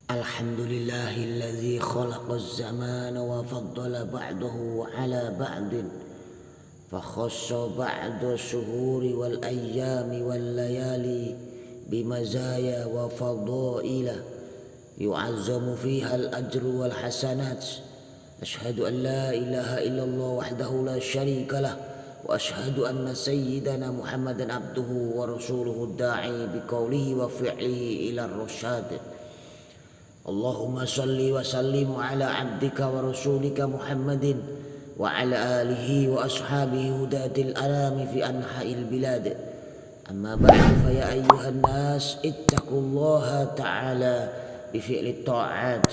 Alhamdulillahilladzi khalaqaz zamana wa faddala ba'dahu ala ba'din fa khassa ba'da syuhuri wal ayyami wal layali bimazaya wa fadaila yu'azzamu fiha al ajru wal hasanat. Ashhadu an la ilaha illallah wahdahu la syarika lah wa ashhadu anna sayyidana Muhammadan abduhu wa rasuluhu da'i biqaulihi wa fi'lihi ila ar-rasyad. Allahumma salli wa sallim ala abdika wa rasulika Muhammadin wa ala alihi wa ashabihi hudatil anami fi anha'il bilad. Amma ba'du fa ya ayyuhan nas ittaqullaha ta'ala bi fi'li ta'at.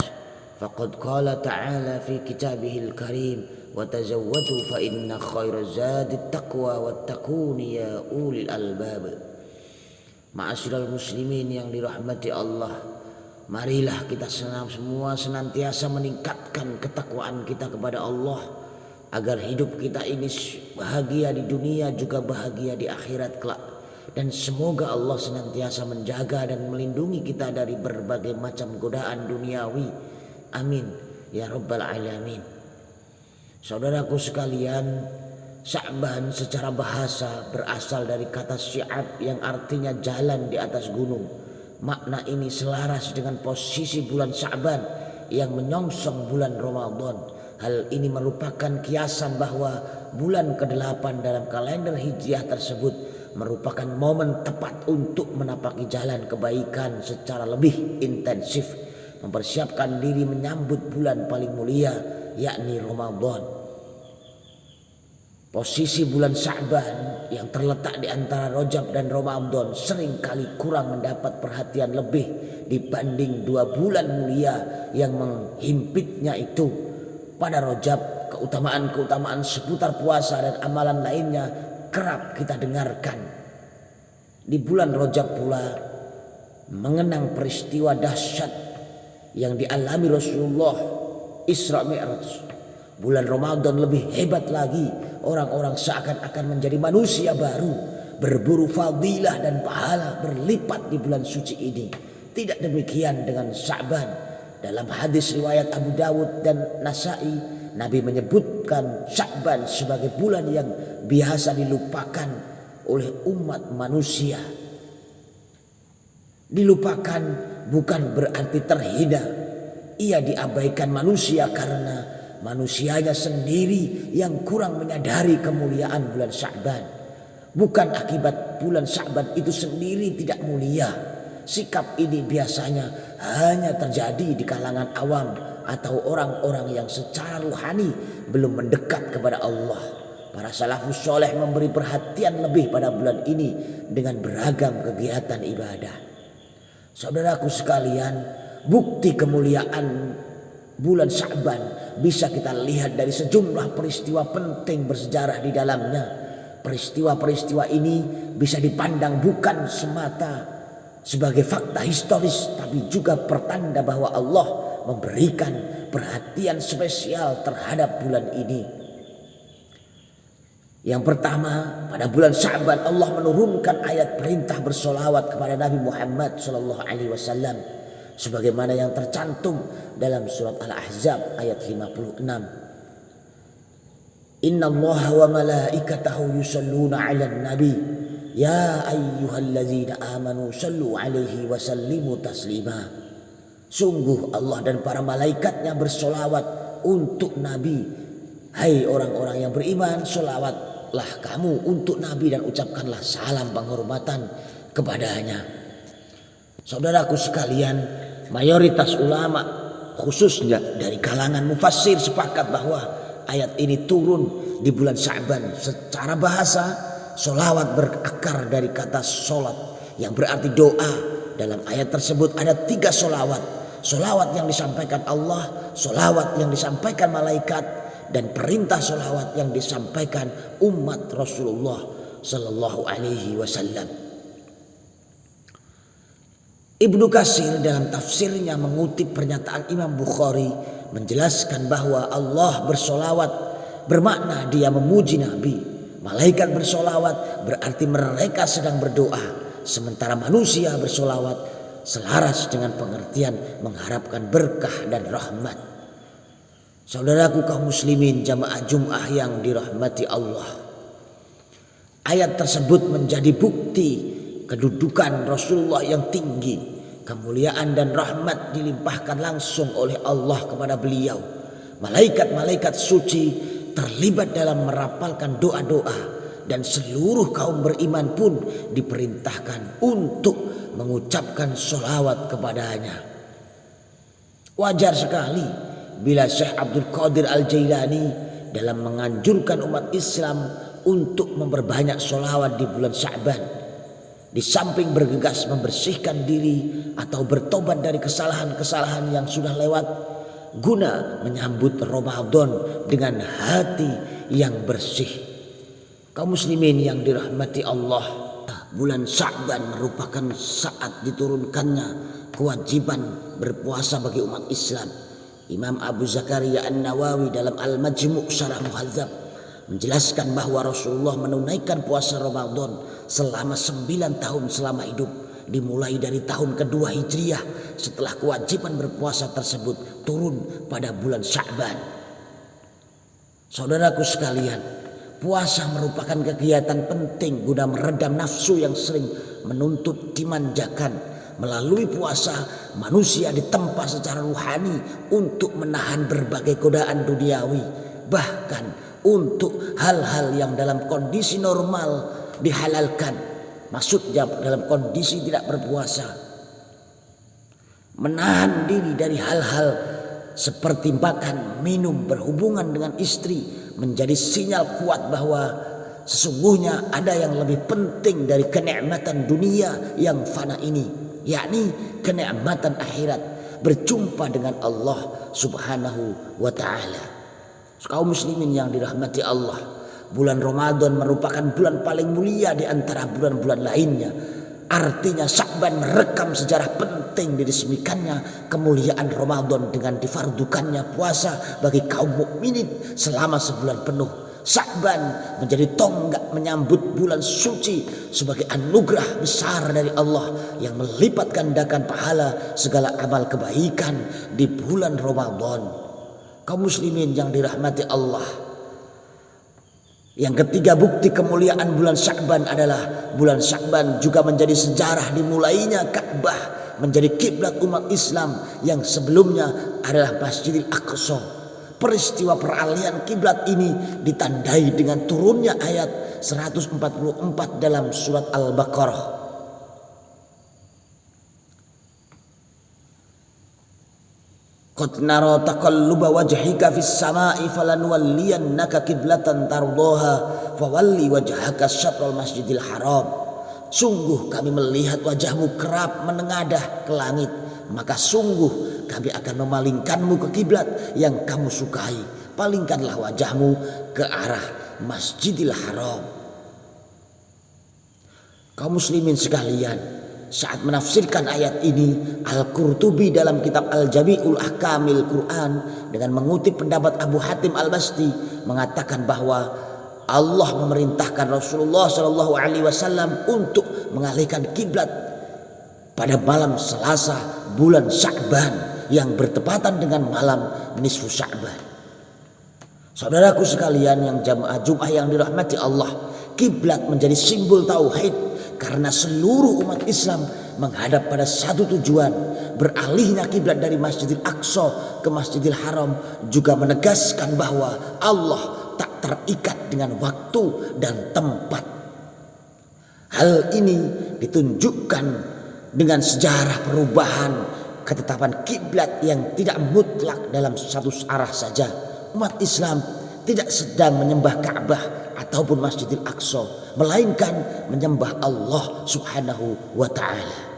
Faqad qala ta'ala fi kitabihil karim wa tazawwadu fa inna khairaz zadi taqwa wattaquni ya ulil albab. Ma'asyiral muslimin yang dirahmati Allah, marilah kita semua senantiasa meningkatkan ketakwaan kita kepada Allah agar hidup kita ini bahagia di dunia juga bahagia di akhirat kelak, dan semoga Allah senantiasa menjaga dan melindungi kita dari berbagai macam godaan duniawi. Amin ya rabbal alamin. Saudaraku sekalian, Sya'ban secara bahasa berasal dari kata syi'ab yang artinya jalan di atas gunung. Makna ini selaras dengan posisi bulan Sya'ban yang menyongsong bulan Ramadan. Hal ini merupakan kiasan bahwa bulan ke-8 dalam kalender Hijriah tersebut merupakan momen tepat untuk menapaki jalan kebaikan secara lebih intensif, mempersiapkan diri menyambut bulan paling mulia yakni Ramadan. Posisi bulan Sya'ban yang terletak di antara Rajab dan Ramadan seringkali kurang mendapat perhatian lebih dibanding dua bulan mulia yang menghimpitnya itu. Pada Rajab, keutamaan-keutamaan seputar puasa dan amalan lainnya kerap kita dengarkan. Di bulan Rajab pula mengenang peristiwa dahsyat yang dialami Rasulullah Isra Mi'raj. Bulan Ramadan lebih hebat lagi, orang-orang seakan-akan menjadi manusia baru, berburu fadilah dan pahala berlipat di bulan suci ini. Tidak demikian dengan Sya'ban. Dalam hadis riwayat Abu Dawud dan Nasa'i, Nabi menyebutkan Sya'ban sebagai bulan yang biasa dilupakan oleh umat manusia. Dilupakan bukan berarti terhina. Ia diabaikan manusia karena manusianya sendiri yang kurang menyadari kemuliaan bulan Sya'ban. Bukan akibat bulan Sya'ban itu sendiri tidak mulia. Sikap ini biasanya hanya terjadi di kalangan awam atau orang-orang yang secara rohani belum mendekat kepada Allah. Para salafus soleh memberi perhatian lebih pada bulan ini dengan beragam kegiatan ibadah. Saudaraku sekalian, bukti kemuliaan bulan Sya'ban bisa kita lihat dari sejumlah peristiwa penting bersejarah di dalamnya. Peristiwa-peristiwa ini bisa dipandang bukan semata sebagai fakta historis, tapi juga pertanda bahwa Allah memberikan perhatian spesial terhadap bulan ini. Yang pertama, pada bulan Sya'ban Allah menurunkan ayat perintah bersolawat kepada Nabi Muhammad SAW, sebagaimana yang tercantum dalam surat Al-Ahzab ayat 56. Inna Allaha wa malaikatahu yusalluna 'alan nabi ya ayyuhalladzina amanu sallu 'alaihi wa sallimu taslima. Sungguh Allah dan para malaikatnya bersolawat untuk Nabi. Hai orang-orang yang beriman, solawatlah kamu untuk Nabi dan ucapkanlah salam penghormatan kepadanya. Saudaraku sekalian, mayoritas ulama khususnya dari kalangan mufassir sepakat bahwa ayat ini turun di bulan Sya'ban. Secara bahasa, solawat berakar dari kata solat yang berarti doa. Dalam ayat tersebut ada 3 solawat. Solawat yang disampaikan Allah, solawat yang disampaikan malaikat, dan perintah solawat yang disampaikan umat Rasulullah Sallallahu Alaihi Wasallam. Ibnu Katsir dalam tafsirnya mengutip pernyataan Imam Bukhari menjelaskan bahwa Allah bersolawat bermakna dia memuji Nabi. Malaikat bersolawat berarti mereka sedang berdoa. Sementara manusia bersolawat selaras dengan pengertian mengharapkan berkah dan rahmat. Saudaraku kaum muslimin jamaah Jum'ah yang dirahmati Allah, ayat tersebut menjadi bukti kedudukan Rasulullah yang tinggi. Kemuliaan dan rahmat dilimpahkan langsung oleh Allah kepada beliau. Malaikat-malaikat suci terlibat dalam merapalkan doa-doa, dan seluruh kaum beriman pun diperintahkan untuk mengucapkan sholawat kepadanya. Wajar sekali bila Syekh Abdul Qadir Al-Jailani dalam menganjurkan umat Islam untuk memperbanyak sholawat di bulan Sya'ban, di samping bergegas membersihkan diri atau bertobat dari kesalahan-kesalahan yang sudah lewat, guna menyambut Ramadan dengan hati yang bersih. Kaum muslimin yang dirahmati Allah, bulan Sya'ban merupakan saat diturunkannya kewajiban berpuasa bagi umat Islam. Imam Abu Zakaria An-Nawawi dalam Al-Majmu' Syarah Muhadzab menjelaskan bahwa Rasulullah menunaikan puasa Ramadan selama 9 tahun selama hidup, dimulai dari tahun kedua Hijriah setelah kewajiban berpuasa tersebut turun pada bulan Sya'ban. Saudaraku sekalian, puasa merupakan kegiatan penting guna meredam nafsu yang sering menuntut dimanjakan. Melalui puasa, manusia ditempa secara ruhani untuk menahan berbagai godaan duniawi, bahkan untuk hal-hal yang dalam kondisi normal dihalalkan. Maksudnya dalam kondisi tidak berpuasa, menahan diri dari hal-hal seperti makan, minum, berhubungan dengan istri menjadi sinyal kuat bahwa sesungguhnya ada yang lebih penting dari kenikmatan dunia yang fana ini, yakni kenikmatan akhirat, berjumpa dengan Allah Subhanahu wa ta'ala. Kaum muslimin yang dirahmati Allah, bulan Ramadan merupakan bulan paling mulia di antara bulan-bulan lainnya. Artinya Sya'ban merekam sejarah penting diresmikannya kemuliaan Ramadan dengan difardukannya puasa bagi kaum mukminin selama sebulan penuh. Sya'ban menjadi tonggak menyambut bulan suci sebagai anugerah besar dari Allah yang melipat gandakan pahala segala amal kebaikan di bulan Ramadan. Kaum muslimin yang dirahmati Allah, yang ketiga bukti kemuliaan bulan Sya'ban adalah bulan Sya'ban juga menjadi sejarah dimulainya Ka'bah menjadi kiblat umat Islam yang sebelumnya adalah Masjidil Aqsa. Peristiwa peralihan kiblat ini ditandai dengan turunnya ayat 144 dalam surat Al-Baqarah. Qad nara taqalluba wajhika fis sama'i falanwalliyannaka qiblatan tardaha fawalli wajhaka syatral masjidil haram. Sungguh kami melihat wajahmu kerap menengadah ke langit, maka sungguh kami akan memalingkanmu ke kiblat yang kamu sukai. Palingkanlah wajahmu ke arah Masjidil Haram. Kaum muslimin sekalian, saat menafsirkan ayat ini, Al-Qurtubi dalam kitab Al-Jami'ul Ahkamil Quran dengan mengutip pendapat Abu Hatim Al-Basti mengatakan bahwa Allah memerintahkan Rasulullah SAW untuk mengalihkan kiblat pada malam Selasa bulan Sya'ban yang bertepatan dengan malam nisfu Sya'ban. Saudaraku sekalian yang jamaah Jum'ah yang dirahmati Allah, kiblat menjadi simbol tauhid karena seluruh umat Islam menghadap pada satu tujuan. Beralihnya kiblat dari Masjidil Aqsa ke Masjidil Haram juga menegaskan bahwa Allah tak terikat dengan waktu dan tempat. Hal ini ditunjukkan dengan sejarah perubahan ketetapan kiblat yang tidak mutlak dalam satu arah saja. Umat Islam tidak sedang menyembah Ka'bah ataupun Masjidil Aqsa, melainkan menyembah Allah Subhanahu wa ta'ala.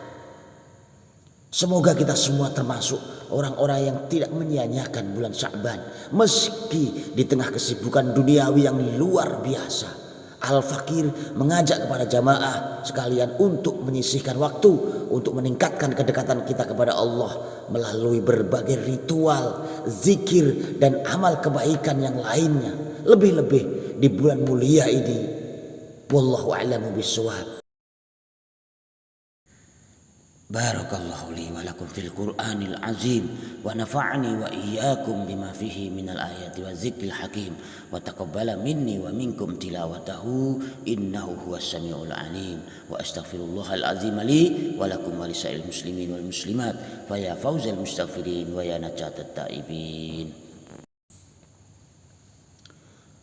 Semoga kita semua termasuk orang-orang yang tidak menyia-nyiakan bulan Sya'ban meski di tengah kesibukan duniawi yang luar biasa. Al-Fakir mengajak kepada jamaah sekalian untuk menyisihkan waktu untuk meningkatkan kedekatan kita kepada Allah melalui berbagai ritual, zikir dan amal kebaikan yang lainnya, lebih-lebih di bulan mulia ini. Wallahu a'lamu bishawab. Barakallahu li wa lakum fil Qur'anil azim wa nafa'ani wa iyyakum bima fihi minal ayati wa dzikril hakim wa taqabbala minni wa minkum tilawatahu innahu huwas samiul alim wa astaghfirullahal azim li wa lakum wa lisa'il muslimin wal muslimat fa ya fawzal mustaghfirin wa ya najatat taibin.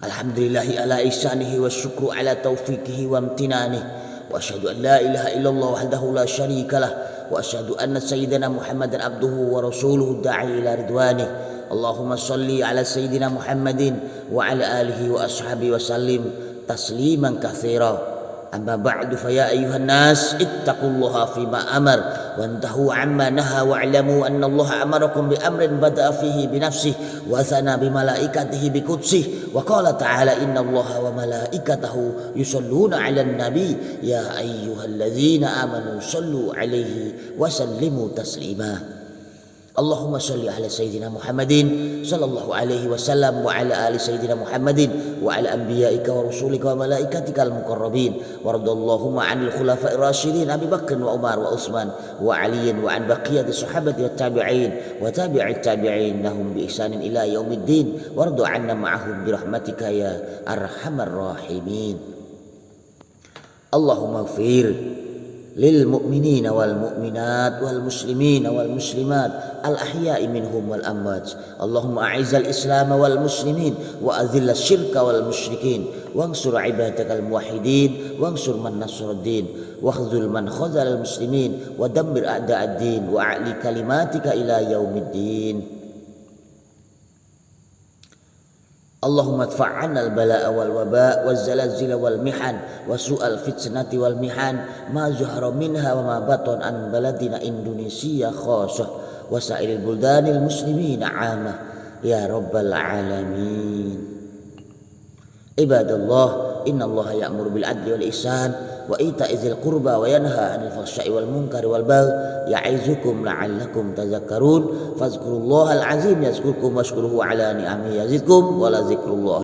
Alhamdulillahi ala ihsanihi wa syukru ala taufiqihi wa amtinanihi wa asyhadu an la ilaha illallah wahdahu la syarika lah wa asyhadu anna sayyidina Muhammadan abduhu wa rasuluhu da'i ila ridwanih. Allahumma salli ala sayyidina Muhammadin wa ala alihi wa ashabihi wa sallim tasliman katsira. Amma ba'du fa ya ayyuhan nas ittaqullaha fima amar wa antahu amma naha wa'lamu anna Allah amarakum bi amrin bada'a fihi bi nafsihi wa thana bi malaikatihi bi qudsihi wa qala ta'ala inna Allaha wa malaikatahu yusalluna 'alan nabi ya ayyuhalladzina amanu sallu 'alaihi wa sallimu taslima. Allahumma salli ala sayyidina Muhammadin sallallahu alaihi wasallam wa ala ali sayyidina Muhammadin wa ala anbiya'ika wa rasulika wa malaikatikal muqarrabin wa radallahumma 'anil khulafa'ir rasyidin Abi Bakr wa Umar wa Utsman wa Ali wa an baqiyati sahabati wat tabi'in wa tabi'it tabi'in lahum bi ihsanin ila yaumiddin warḍu 'anna ma'ahum bi rahmatika ya arhamar rahimin. Allahumma ighfir lil mu'minina wal mu'minat wal muslimina wal muslimat al ahya'i minhum wal amwat. Allahumma a'izzal islam wal muslimin wa adhillas syirka wal musyrikin wansur ibadakal muwahhidin wansur man nasruddin wakhzul man khazal al muslimin wa dammir a'da'ad-din wa a'li kalimatika ila yaumiddin. Allahumma adfa' 'anna al-bala'a wal waba' waz zalazil wal mihan wa su'al fitnati wal mihan ma zuhara minha wa ma batan an baladina Indonesia khassah wa sa'iril buldanil muslimin 'amah ya rabbal alamin. Ibadallah, innallaha ya'muru bil 'adli wal ihsan wa ita'i dzil qurba wa yanha 'anil fahsya'i wal munkari wal baghi ya'izukum la'allakum tadhakkarun. Fadhkurullahal azim yazkurkum washkuruhu 'ala ni'amihi yazidkum wa la dzikrullah